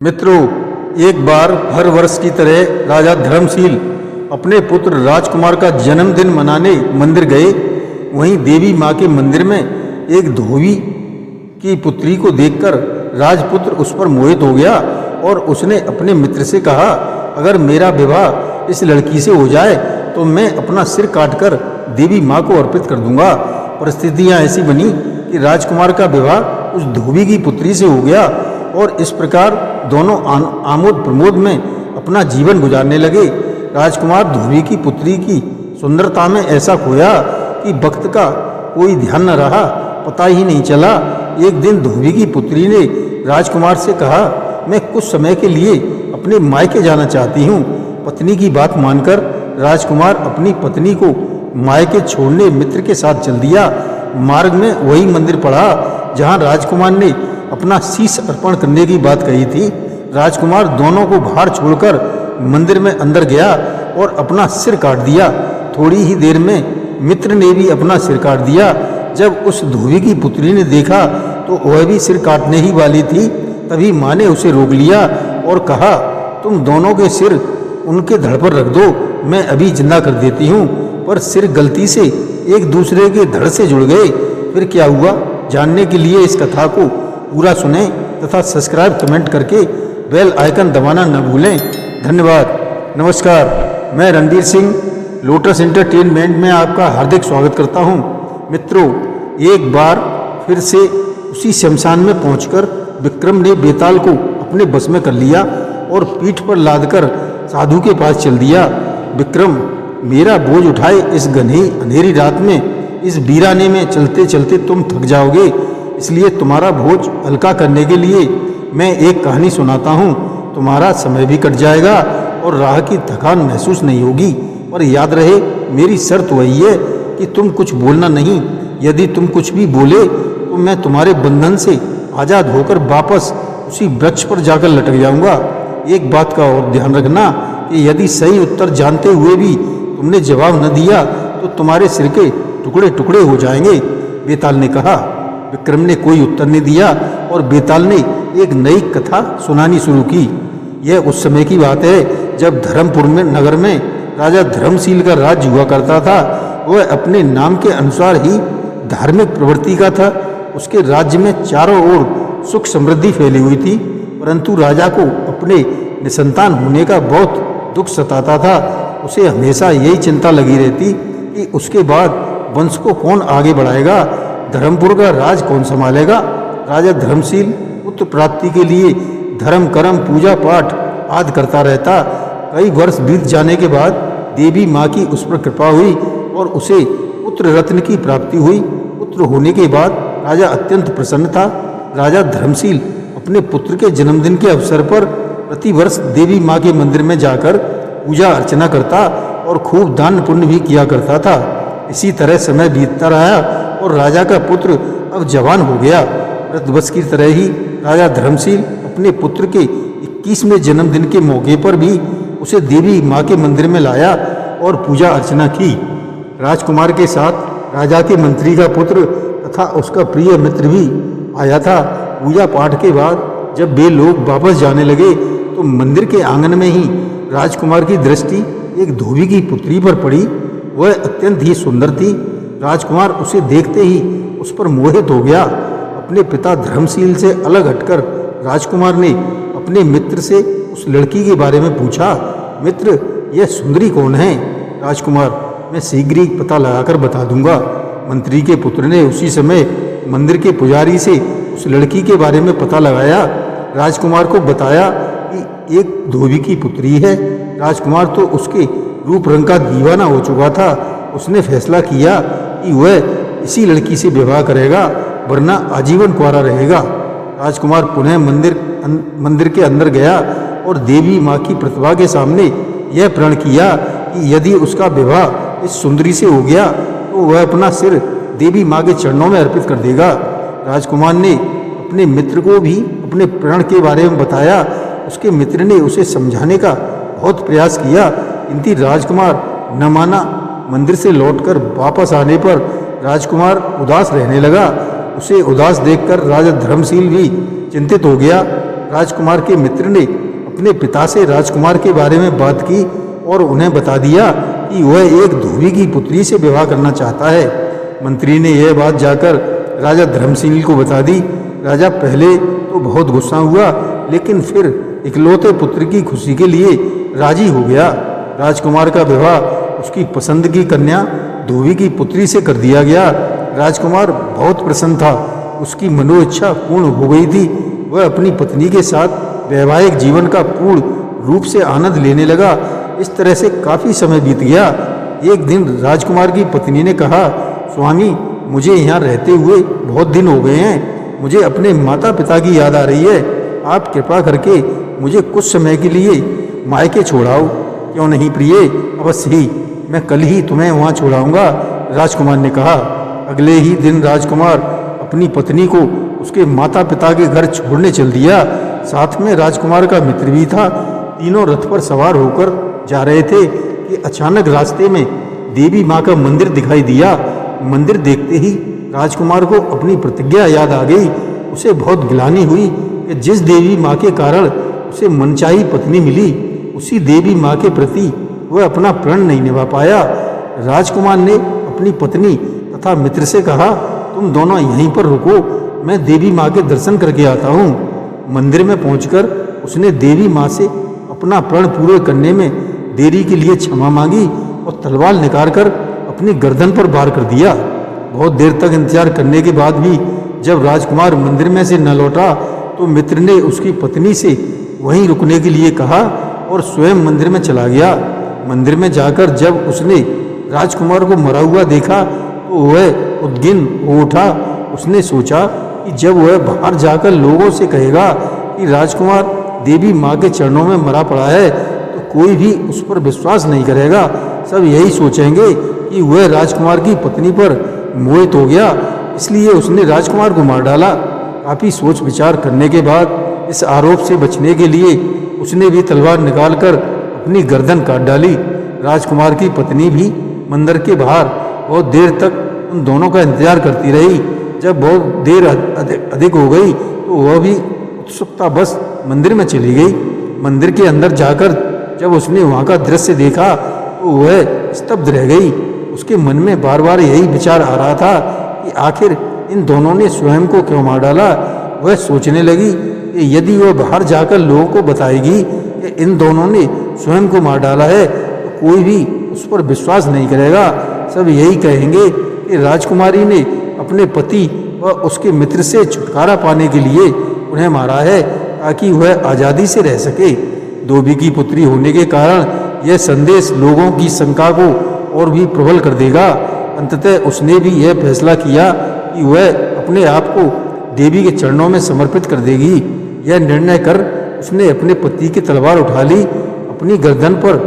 मित्रों, एक बार हर वर्ष की तरह राजा धर्मशील अपने पुत्र राजकुमार का जन्मदिन मनाने मंदिर गए। वहीं देवी माँ के मंदिर में एक धोबी की पुत्री को देखकर राजपुत्र उस पर मोहित हो गया और उसने अपने मित्र से कहा, अगर मेरा विवाह इस लड़की से हो जाए तो मैं अपना सिर काटकर देवी माँ को अर्पित कर दूंगा। परिस्थितियाँ ऐसी बनी कि राजकुमार का विवाह उस धोबी की पुत्री से हो गया और इस प्रकार दोनों आमोद प्रमोद में अपना जीवन गुजारने लगे। राजकुमार धोबी की पुत्री की सुंदरता में ऐसा खोया कि वक्त का कोई ध्यान न रहा, पता ही नहीं चला। एक दिन धोबी की पुत्री ने राजकुमार से कहा, मैं कुछ समय के लिए अपने मायके जाना चाहती हूँ। पत्नी की बात मानकर राजकुमार अपनी पत्नी को मायके छोड़ने मित्र के साथ चल दिया। मार्ग में वही मंदिर पड़ा जहाँ राजकुमार ने अपना शीश अर्पण करने की बात कही थी। राजकुमार दोनों को बाहर छोड़कर मंदिर में अंदर गया और अपना सिर काट दिया। थोड़ी ही देर में मित्र ने भी अपना सिर काट दिया। जब उस धोबी की पुत्री ने देखा तो वह भी सिर काटने ही वाली थी। तभी माँ ने उसे रोक लिया और कहा, तुम दोनों के सिर उनके धड़ पर रख दो, मैं अभी जिंदा कर देती हूँ। पर सिर गलती से एक दूसरे के धड़ से जुड़ गए। फिर क्या हुआ, जानने के लिए इस कथा को पूरा सुने तथा सब्सक्राइब कमेंट करके बेल आइकन दबाना न भूलें। धन्यवाद। नमस्कार, मैं रणवीर सिंह लोटस एंटरटेनमेंट में आपका हार्दिक स्वागत करता हूं। मित्रों, एक बार फिर से उसी शमशान में पहुंचकर विक्रम ने बेताल को अपने बस में कर लिया और पीठ पर लादकर साधु के पास चल दिया। विक्रम, मेरा बोझ उठाए इस घनी अंधेरी रात में, इस वीराने में चलते चलते तुम थक जाओगे, इसलिए तुम्हारा बोझ हल्का करने के लिए मैं एक कहानी सुनाता हूँ। तुम्हारा समय भी कट जाएगा और राह की थकान महसूस नहीं होगी। और याद रहे, मेरी शर्त वही है कि तुम कुछ बोलना नहीं। यदि तुम कुछ भी बोले तो मैं तुम्हारे बंधन से आज़ाद होकर वापस उसी वृक्ष पर जाकर लटक जाऊंगा। एक बात का और ध्यान रखना कि यदि सही उत्तर जानते हुए भी तुमने जवाब न दिया तो तुम्हारे सिर के टुकड़े टुकड़े हो जाएंगे। बेताल ने कहा। विक्रम ने कोई उत्तर नहीं दिया और बेताल ने एक नई कथा सुनानी शुरू की। यह उस समय की बात है जब धर्मपुर में नगर में राजा धर्मशील का राज्य हुआ करता था। वह अपने नाम के अनुसार ही धार्मिक प्रवृत्ति का था। उसके राज्य में चारों ओर सुख समृद्धि फैली हुई थी, परंतु राजा को अपने निसंतान होने का बहुत दुख सताता था। उसे हमेशा यही चिंता लगी रहती कि उसके बाद वंश को कौन आगे बढ़ाएगा, धर्मपुर का राज कौन संभालेगा। राजा धर्मशील पुत्र प्राप्ति के लिए धर्म कर्म पूजा पाठ आदि करता रहता। कई वर्ष बीत जाने के बाद देवी माँ की उस पर कृपा हुई और उसे पुत्र रत्न की प्राप्ति हुई। पुत्र होने के बाद राजा अत्यंत प्रसन्न था। राजा धर्मशील अपने पुत्र के जन्मदिन के अवसर पर प्रतिवर्ष देवी माँ के मंदिर में जाकर पूजा अर्चना करता और खूब दान पुण्य भी किया करता था। इसी तरह समय बीतता रहा और राजा का पुत्र अब जवान हो गया। प्रतिवर्ष की तरह ही राजा धर्मशील अपने पुत्र के 21वें जन्मदिन के मौके पर भी उसे देवी माँ के मंदिर में लाया और पूजा अर्चना की। राजकुमार के साथ राजा के मंत्री का पुत्र तथा उसका प्रिय मित्र भी आया था। पूजा पाठ के बाद जब वे लोग वापस जाने लगे तो मंदिर के आंगन में ही राजकुमार की दृष्टि एक धोबी की पुत्री पर पड़ी। वह अत्यंत ही सुंदर थी। राजकुमार उसे देखते ही उस पर मोहित हो गया। अपने पिता धर्मशील से अलग हटकर राजकुमार ने अपने मित्र से उस लड़की के बारे में पूछा। मित्र, यह सुंदरी कौन है? राजकुमार, मैं शीघ्र ही पता लगाकर बता दूंगा। मंत्री के पुत्र ने उसी समय मंदिर के पुजारी से उस लड़की के बारे में पता लगाया। राजकुमार को बताया कि एक धोबी की पुत्री है। राजकुमार तो उसके रूप रंग का दीवाना हो चुका था। उसने फैसला किया कि वह इसी लड़की से विवाह करेगा, वरना आजीवन कुंवारा रहेगा। राजकुमार पुनः मंदिर के अंदर गया और देवी माँ की प्रतिभा के सामने यह प्रण किया कि यदि उसका विवाह इस सुंदरी से हो गया तो वह अपना सिर देवी माँ के चरणों में अर्पित कर देगा। राजकुमार ने अपने मित्र को भी अपने प्रण के बारे में बताया। उसके मित्र ने उसे समझाने का बहुत प्रयास किया, किंतु राजकुमार न माना। मंदिर से लौटकर वापस आने पर राजकुमार उदास रहने लगा। उसे उदास देखकर राजा धर्मशील भी चिंतित हो गया। राजकुमार के मित्र ने अपने पिता से राजकुमार के बारे में बात की और उन्हें बता दिया कि वह एक धोबी की पुत्री से विवाह करना चाहता है। मंत्री ने यह बात जाकर राजा धर्मशील को बता दी। राजा पहले तो बहुत गुस्सा हुआ, लेकिन फिर इकलौते पुत्र की खुशी के लिए राजी हो गया। राजकुमार का विवाह उसकी पसंद की कन्या धोबी की पुत्री से कर दिया गया। राजकुमार बहुत प्रसन्न था, उसकी मनोइच्छा पूर्ण हो गई थी। वह अपनी पत्नी के साथ वैवाहिक जीवन का पूर्ण रूप से आनंद लेने लगा। इस तरह से काफी समय बीत गया। एक दिन राजकुमार की पत्नी ने कहा, स्वामी, मुझे यहाँ रहते हुए बहुत दिन हो गए हैं। मुझे अपने माता पिता की याद आ रही है। आप कृपा करके मुझे कुछ समय के लिए मायके छोड़ाओ। क्यों नहीं प्रिय, अवश्य ही, मैं कल ही तुम्हें वहाँ छोड़ाऊंगा, राजकुमार ने कहा। अगले ही दिन राजकुमार अपनी पत्नी को उसके माता पिता के घर छोड़ने चल दिया। साथ में राजकुमार का मित्र भी था। तीनों रथ पर सवार होकर जा रहे थे कि अचानक रास्ते में देवी माँ का मंदिर दिखाई दिया। मंदिर देखते ही राजकुमार को अपनी प्रतिज्ञा याद आ गई। उसे बहुत गिलानी हुई कि जिस देवी माँ के कारण उसे मनचाही पत्नी मिली, उसी देवी माँ के प्रति वह अपना प्रण नहीं निभा पाया। राजकुमार ने अपनी पत्नी तथा मित्र से कहा, तुम दोनों यहीं पर रुको, मैं देवी माँ के दर्शन करके आता हूँ। मंदिर में पहुंचकर उसने देवी माँ से अपना प्रण पूरे करने में देरी के लिए क्षमा मांगी और तलवार निकालकर अपनी गर्दन पर वार कर दिया। बहुत देर तक इंतजार करने के बाद भी जब राजकुमार मंदिर में से न लौटा तो मित्र ने उसकी पत्नी से वहीं रुकने के लिए कहा और स्वयं मंदिर में चला गया। मंदिर में जाकर जब उसने राजकुमार को मरा हुआ देखा तो वह उद्विग्न हो उठा। उसने सोचा कि जब वह बाहर जाकर लोगों से कहेगा कि राजकुमार देवी माँ के चरणों में मरा पड़ा है तो कोई भी उस पर विश्वास नहीं करेगा। सब यही सोचेंगे कि वह राजकुमार की पत्नी पर मोहित हो गया, इसलिए उसने राजकुमार को मार डाला। काफी सोच विचार करने के बाद इस आरोप से बचने के लिए उसने भी तलवार निकालकर अपनी गर्दन काट डाली। राजकुमार की पत्नी भी मंदिर के बाहर बहुत देर तक उन दोनों का इंतजार करती रही। जब बहुत देर अधिक हो गई तो वह भी उत्सुकता बस मंदिर में चली गई। मंदिर के अंदर जाकर जब उसने वहाँ का दृश्य देखा तो वह स्तब्ध रह गई। उसके मन में बार बार यही विचार आ रहा था कि आखिर इन दोनों ने स्वयं को क्यों मार डाला। वह सोचने लगी कि यदि वह बाहर जाकर लोगों को बताएगी कि इन दोनों ने स्वयं को मार डाला है तो कोई भी उस पर विश्वास नहीं करेगा। सब यही कहेंगे कि राजकुमारी ने अपने पति व उसके मित्र से छुटकारा पाने के लिए उन्हें मारा है ताकि वह आज़ादी से रह सके। धोबी की पुत्री होने के कारण यह संदेश लोगों की शंका को और भी प्रबल कर देगा। अंततः उसने भी यह फैसला किया कि वह अपने आप को देवी के चरणों में समर्पित कर देगी। यह निर्णय कर उसने अपने पति की तलवार उठा ली। अपनी गर्दन पर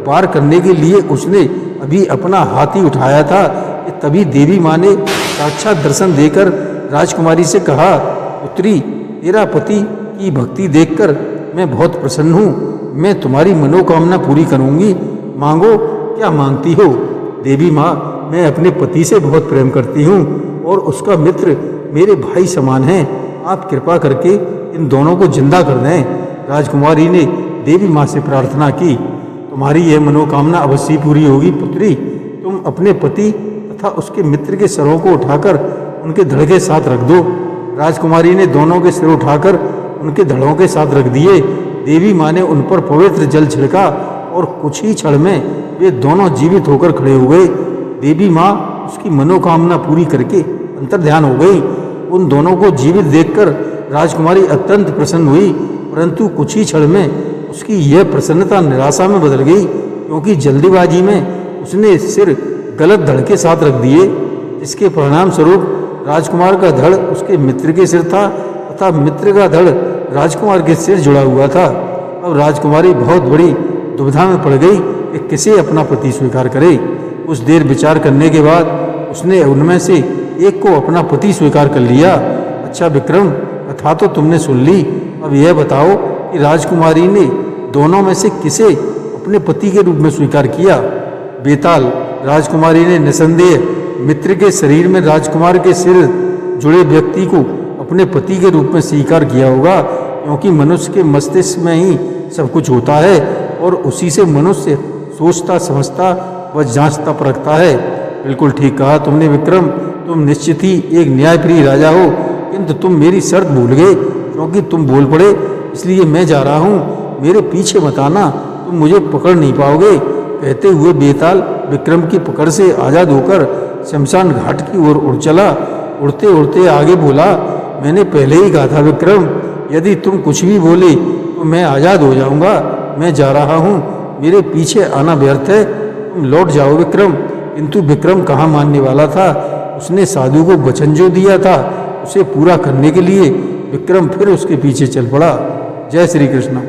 वार करने के लिए उसने अभी अपना हाथी उठाया था कि तभी देवी माँ ने साक्षात दर्शन देकर राजकुमारी से कहा, पुत्री, तेरा पति की भक्ति देखकर मैं बहुत प्रसन्न हूँ। मैं तुम्हारी मनोकामना पूरी करूँगी। मांगो, क्या मांगती हो? देवी माँ, मैं अपने पति से बहुत प्रेम करती हूँ और उसका मित्र मेरे भाई समान हैं। आप कृपा करके इन दोनों को जिंदा कर दें। राजकुमारी ने देवी माँ से प्रार्थना की, तुम्हारी यह मनोकामना अवश्य पूरी होगी पुत्री। तुम अपने पति तथा उसके मित्र के सिरों को उठाकर उनके धड़ के साथ रख दो। राजकुमारी ने दोनों के सिर उठाकर उनके धड़ों के साथ रख दिए। देवी माँ ने उन पर पवित्र जल छिड़का और कुछ ही क्षण में वे दोनों जीवित होकर खड़े हो गए। देवी माँ उसकी मनोकामना पूरी करके अंतर्ध्यान हो गई। उन दोनों को जीवित देखकर राजकुमारी अत्यंत प्रसन्न हुई, परंतु कुछ ही क्षण में उसकी यह प्रसन्नता निराशा में बदल गई, क्योंकि जल्दीबाजी में उसने सिर गलत धड़ के साथ रख दिए, जिसके परिणाम स्वरूप राजकुमार का धड़ उसके मित्र के सिर था तथा मित्र का धड़ राजकुमार के सिर जुड़ा हुआ था। अब राजकुमारी बहुत बड़ी दुविधा में पड़ गई कि किसे अपना पति स्वीकार करे। कुछ देर विचार करने के बाद उसने उनमें से एक को अपना पति स्वीकार कर लिया। अच्छा विक्रम, कथा तो तुमने सुन ली, अब यह बताओ कि राजकुमारी ने दोनों में से किसे अपने पति के रूप में स्वीकार किया? बेताल, राजकुमारी ने निसंदेह मित्र के शरीर में राजकुमार के सिर जुड़े व्यक्ति को अपने पति के रूप में स्वीकार किया होगा। क्योंकि मनुष्य के मस्तिष्क में ही सब कुछ होता है और उसी से मनुष्य सोचता समझता व जांचता परखता है। बिल्कुल ठीक कहा तुमने विक्रम, तुम निश्चित ही एक न्यायप्रिय राजा हो, किंतु तुम मेरी शर्त भूल गए। क्योंकि तुम बोल पड़े इसलिए मैं जा रहा हूँ, मेरे पीछे मत आना, तुम मुझे पकड़ नहीं पाओगे। कहते हुए बेताल विक्रम की पकड़ से आज़ाद होकर शमशान घाट की ओर उड़ चला। उड़ते उड़ते आगे बोला, मैंने पहले ही कहा था विक्रम, यदि तुम कुछ भी बोले तो मैं आज़ाद हो जाऊंगा। मैं जा रहा हूँ, मेरे पीछे आना व्यर्थ है, तुम लौट जाओ विक्रम। किंतु विक्रम कहाँ मानने वाला था। उसने साधु को वचन जो दिया था उसे पूरा करने के लिए विक्रम फिर उसके पीछे चल पड़ा। जय श्री कृष्ण।